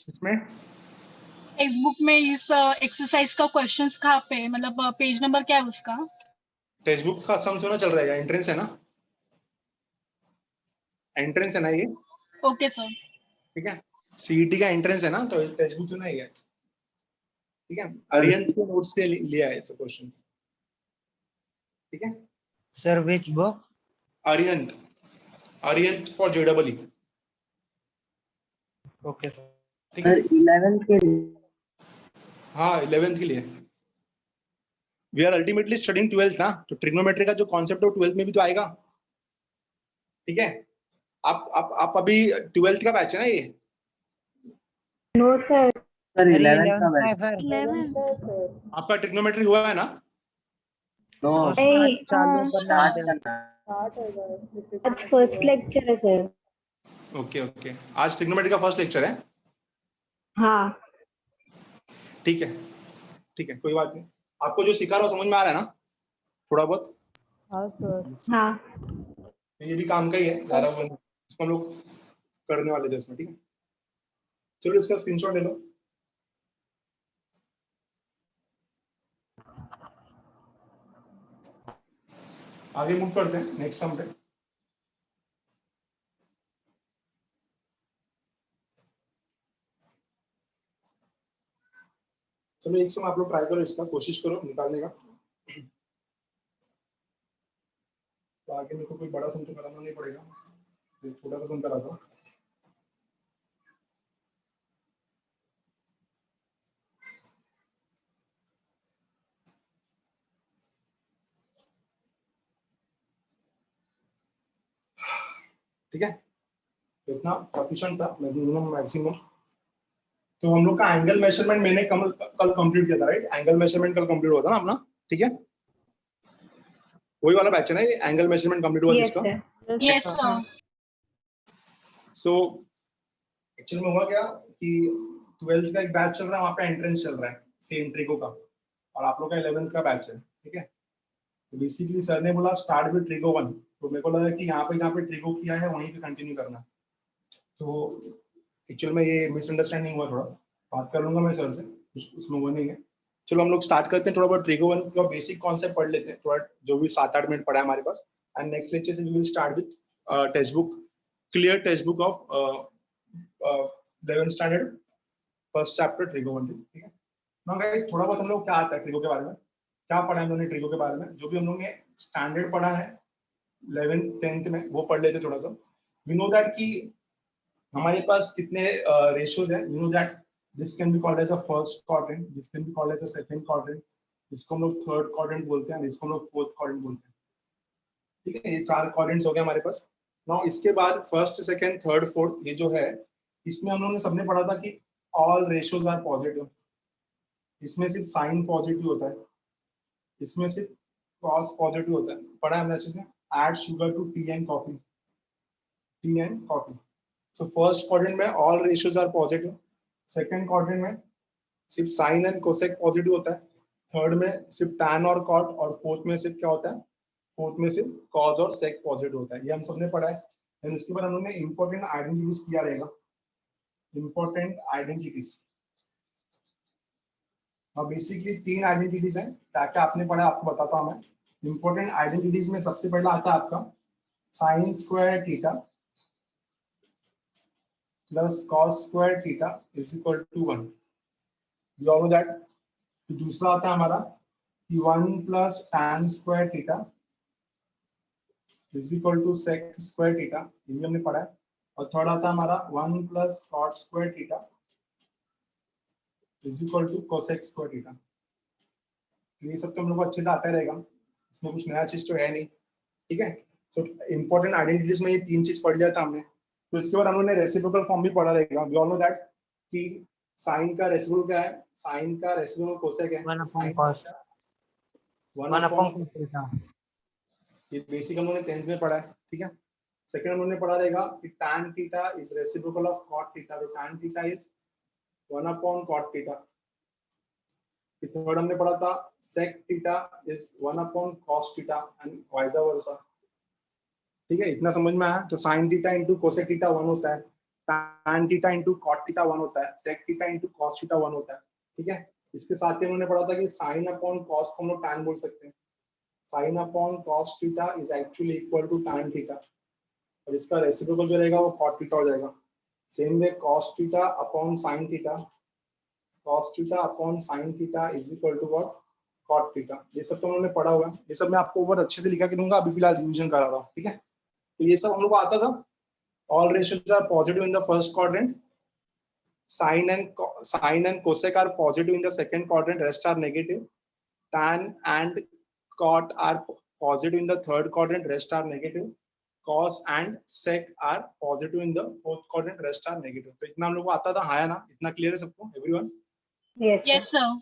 इसमें टेक्स्ट बुक में इस एक्सरसाइज का क्वेश्चंस कहाँ पे है, मतलब पेज नंबर क्या है उसका? टेक्स्ट बुक का सम सोना चल रहा है, एंट्रेंस है ना, एंट्रेंस है ना ये, ओके सर। ठीक है, सीईटी का एंट्रेंस है ना, तो टेक्स्ट बुक सुना ही है, ठीक है, आर्यन के नोट से लिया है ये क्वेश्चन, ठीक है, sir which book? Aryan, Aryan for जेडबल, ओके सर। ठीक है, 11th के लिए। हाँ 11th के लिए, we are ultimately studying 12th ना, तो ट्रिग्नोमेट्री का जो कॉन्सेप्ट है 12th में भी तो आएगा, ठीक है, आप अभी 12th का बैच है ना ये, no sir, sir 11th 11th का का है बैच। सर। 11th आपका ट्रिग्नोमेट्री हुआ है ना, नो नहीं, चालू करना स्टार्ट है। करना। स्टार्ट होगा, आज फर्स्ट लेक्चर है सर। ओके ओके, आज ट्रिग्नोमेट्री का फर्स्ट लेक्चर है, हाँ ठीक है ठीक है, कोई बात नहीं, आपको जो सिखा रहा हूँ समझ में आ रहा है ना, थोड़ा बहुत? हाँ सर। हाँ ये भी काम का ही है, ज्यादा वो नहीं। इसको हम लोग करने वाले थे इसमें, ठीक है। चलो इसका स्क्रीनशॉट ले लो। आगे मूव करते हैं नेक्स्ट सम पे। चलो एक सम आप लोग ट्राई करो, इसका कोशिश करो निकालने का। तो आगे मेरे को कोई बड़ा सम तो कराना नहीं पड़ेगा, एक छोटा सा सम करा दो। ठीक है, इतना सफिशिएंट था, मिनिमम मैक्सिमम। तो हम लोग का एंगल मेजरमेंट मैंने कल कंप्लीट किया था, राइट? एंगल मेजरमेंट कल कंप्लीट हुआ था ना अपना, ठीक है। वही वाला बैच है ना ये, एंगल मेजरमेंट कंप्लीट हुआ जिसका। Yes sir. सो एक्चुअली में हुआ क्या कि 12th का एक बैच चल रहा है, वहाँ पे एंट्रेंस चल रहा है सेम ट्रिको का, और आप लोग का 11th का बैच है, ठीक है। तो बेसिकली सर ने बोला स्टार्ट विद ट्रिको 1, तो मेरे को लगा कि यहाँ पे जहाँ पे ट्रिको किया है वहीं पे कंटिन्यू करना। तो एक्चुअल में ये मिसअंडरस्टैंडिंग हुआ, थोड़ा बात कर लूंगा मैं सर से, उसमें वो नहीं है। चलो हम लोग स्टार्ट करते हैं, थोड़ा बहुत ट्रिको 1 का बेसिक कॉन्सेप्ट पढ़ लेते हैं, थोड़ा जो भी 7-8 मिनट पढ़ा है हमारे पास। एंड नेक्स्ट लेक्चर से we will start with text book, clear text book of 11th standard first chapter trigo 1, ठीक है ना गाइस। थोड़ा बहुत हम लोग क्या आता है ट्रिको के बारे में, क्या पढ़ा है हम लोगों ने ट्रिको के बारे में, जो भी हम लोग ने स्टैंडर्ड पढ़ा है 11th 10th में, वो पढ़ लेते थोड़ा सा। वी नो दैट कि हमारे पास कितने रेशियोज हैं। We know that this can be called as a first quadrant, this can be called as a second quadrant, इसको हम लोग थर्ड क्वाड्रेंट बोलते हैं, इसको हम लोग फोर्थ क्वाड्रेंट बोलते हैं, ठीक है। ये 4 क्वाड्रेंट्स हो गए हमारे पास। नाउ इसके बाद फर्स्ट सेकंड थर्ड फोर्थ ये जो है, इसमें हम लोगों ने सबने पढ़ा था कि ऑल रेशियोज आर पॉजिटिव। इसमें सिर्फ साइन पॉजिटिव होता है, इसमें सिर्फ कॉस पॉजिटिव होता है। पढ़ा है हमने अच्छे से। Add sugar to tea and coffee, tea and coffee. So first quadrant में all ratios are positive, second quadrant में सिर्फ साइन एंड कोसेक पॉजिटिव होता है, थर्ड में सिर्फ टैन और कॉट, और फोर्थ में सिर्फ क्या होता है, फोर्थ में सिर्फ कॉस और सेक पॉजिटिव होता है। ये हम सबने पढ़ा है। एंड उसके बाद हम लोगों ने इंपॉर्टेंट आइडेंटिटीज किया रहेगा, इंपॉर्टेंट आइडेंटिटीज। अब बेसिकली 3 आइडेंटिटीज हैं, क्या क्या आपने पढ़ा आपको बताता हूं मैं। इंपॉर्टेंट आइडेंटिटीज में सबसे पहला आता है आपका sine square theta plus cos square theta is equal to 1, you all know that. दूसरा आता है हमारा कि 1 plus tan square theta is equal to sec square theta, ये भी हमने पढ़ा है। और थर्ड आता है हमारा 1 plus cot square theta is equal to cosec square theta. ये सब तो हम लोग को अच्छे से आता ही रहेगा, इसमें कुछ नया चीज तो है नहीं, ठीक है। तो इंपॉर्टेंट आइडेंटिटीज में ये 3 चीज पढ़ लिया था हमने। तो इसके बाद हम लोगों ने रेसिप्रोकल फॉर्म भी पढ़ा रहेगा। वी ऑल नो दैट कि साइन का रेसिप्रोकल क्या है, साइन का रेसिप्रोकल कोसेक है, 1 upon cos 1 1 upon upon, cos theta. ये बेसिक हम लोगों ने 10th में पढ़ा है, ठीक है। सेकंड हम लोगों ने पढ़ा रहेगा कि tan theta is reciprocal of cot theta, तो tan theta is 1 upon cot theta. Third हमने पढ़ा था sec theta is 1 upon cos theta and vice versa, ठीक है। इतना समझ में आया। तो sin theta into cosec theta 1 होता है, tan theta into cot theta 1 होता है, sec theta into cos theta 1 होता है, ठीक है। इसके साथ ही उन्होंने पढ़ा था कि sin अपॉन cos को हम लोग tan बोल सकते हैं, sin upon cos theta is actually equal to tan theta, और इसका रेसिप्रोकल जो रहेगा वो cot थीटा हो जाएगा। Same way cos theta upon sin theta, cos theta upon sin theta is equal to what, cot theta. ये सब तो उन्होंने पढ़ा हुआ है, ये सब मैं आपको बहुत अच्छे से लिखा के दूंगा, अभी फिलहाल रिवीजन करा रहा हूँ, ठीक है। तो ये सब हम लोग को आता था। All ratios are positive in the first quadrant, sine and cosec are positive in the second quadrant, rest are negative, tan and cot are positive in the third quadrant, rest are negative, cos and sec are positive in the fourth quadrant, rest are negative। तो इतना हम लोग को आता था, हाँ ना? इतना क्लियर है सबको, everyone? Yes sir.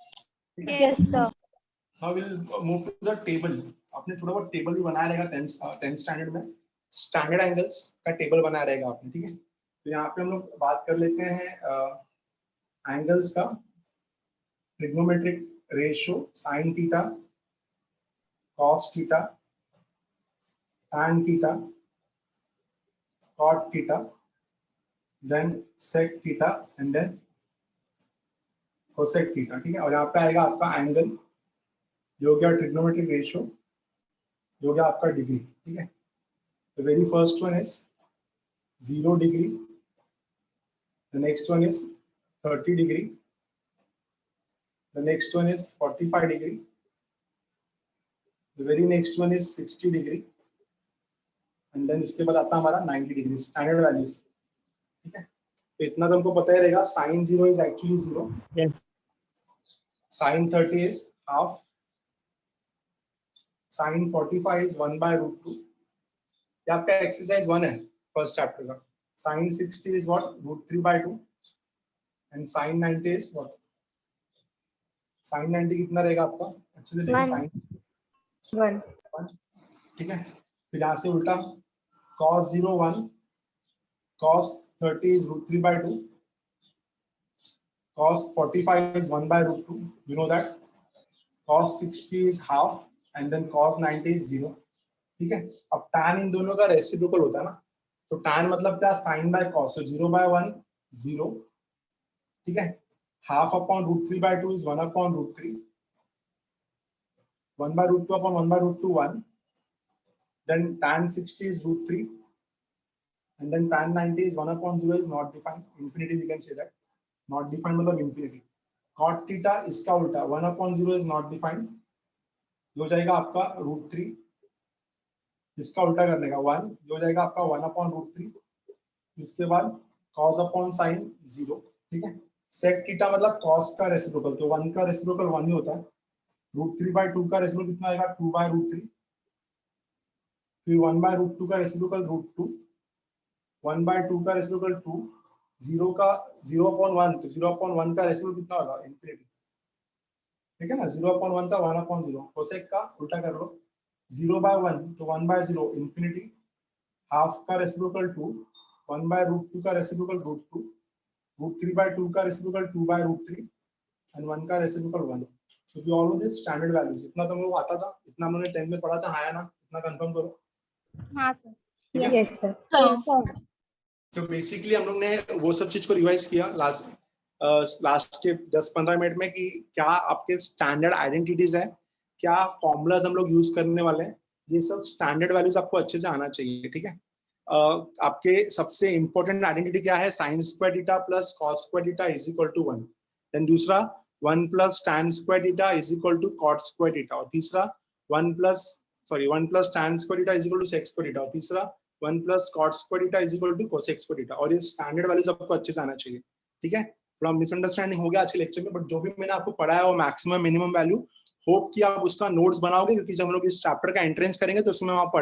Yes sir. Now we'll move to the table। आपने थोड़ा बहुत टेबल भी बनाया रहेगा 10th स्टैंडर्ड में, स्टैंडर्ड एंगल्स का टेबल बनाया रहेगा आपने, ठीक है। तो यहाँ पे हम लोग बात कर लेते हैं एंगल्स का। Trigonometric ratio sin theta cos theta, tan theta, cot theta, then sec theta and then cosec theta, ठीक है। और यहाँ पे आएगा आपका एंगल जो गया ट्रिग्नोमेट्रिक रेशियो जो गया आपका डिग्री, ठीक है। The very first one is 0 degree, the next one is 30 degree, the next one is 45 degree, the very next one is 60 degree, and then इसके बाद आता है हमारा 90 डिग्री स्टैंडर्ड वैल्यूज, ठीक है। तो इतना तो हमको पता ही रहेगा, sin 0 is actually 0, Yes. sin 30 is half, sin 45 is 1 by root 2, ये आपका एक्सरसाइज 1 है फर्स्ट चैप्टर का। sin 60 is what, root 3 by 2, and sin 90 is what, sin 90 कितना रहेगा आपका, अच्छे से देखो, sin 1 ठीक है। फिर यहाँ से उल्टा cos 0 1, cos 30 is root 3 by 2, cos 45 is 1 by root 2, you know that, cos 60 is half, and then cos 90 is 0, ठीक है। अब tan इन दोनों का रेसिप्रोकल होता है ना, तो tan मतलब क्या, sin by cos, so 0 by 1 0, ठीक है। half upon root 3 by 2 is 1 upon root 3, 1 by root 2 upon 1 by root 2 1, then tan 60 is root 3, and then tan 90 is 1 upon 0 is not defined, infinity we can say that, not defined मतलब infinity। cot theta इसका उल्टा 1 upon 0 is not defined, जो जाएगा आपका root 3, इसका उल्टा करने का 1, जो जाएगा आपका 1 upon root 3, इसके बाद cos upon sin 0, ठीक है। sec theta मतलब cos का रेसिप्रोकल, तो 1 का रेसिप्रोकल 1 ही होता है, root 3 by 2 का रेसिप्रोकल कितना आएगा, 2 by root 3, फिर 1 by root 2 का रेसिप्रोकल root 2, 1 by 2 का रेसिप्रोकल 2, 0 का 0 upon 1, तो 0 upon 1 का रेसिप्रोकल कितना होगा, इन्फिनिटी, ठीक है ना। 0 upon 1 का 1 upon 0, cosec का उल्टा कर लो, 0 by 1 तो 1 by 0 इन्फिनिटी, हाफ का रेसिप्रोकल 2, 1 by root 2 का रेसिप्रोकल root 2, root 3 by 2 का रेसिप्रोकल 2 by root 3, and 1 का reciprocal 1। So we all know this standard values, इतना तो हमको आता था, इतना हमने 10 में पढ़ा था, हाँ या ना, इतना कंफर्म करो। हाँ सर, ठीक है? यस सर, So, तो बेसिकली हम लोग ने वो सब चीज को रिवाइज किया लास्ट के 10-15 मिनट में कि क्या आपके स्टैंडर्ड आइडेंटिटीज है, क्या फॉर्मूलाज हम लोग यूज करने वाले हैं, ये सब स्टैंडर्ड वैल्यूज आपको अच्छे से आना चाहिए, ठीक है। आपके सबसे इंपॉर्टेंट आइडेंटिटी क्या है, sin square theta plus cos square theta is equal to 1, then दूसरा 1 plus tan square theta is equal to cot square theta, और तीसरा 1 plus tan square theta is equal to sec square theta, और तीसरा 1 plus cot square theta is equal to cosec square theta. और ये standard values आपको अच्छे से आना चाहिए, ठीक है। थोड़ा मिसअंडरस्टैंडिंग हो गया आज के लेक्चर में, बट जो भी मैंने आपको पढ़ाया वो मैक्सिमम मिनिमम वैल्यू, होप कि आप उसका नोट्स बनाओगे, क्योंकि जब हम लोग इस चैप्टर का एंट्रेंस करेंगे तो उसमें आप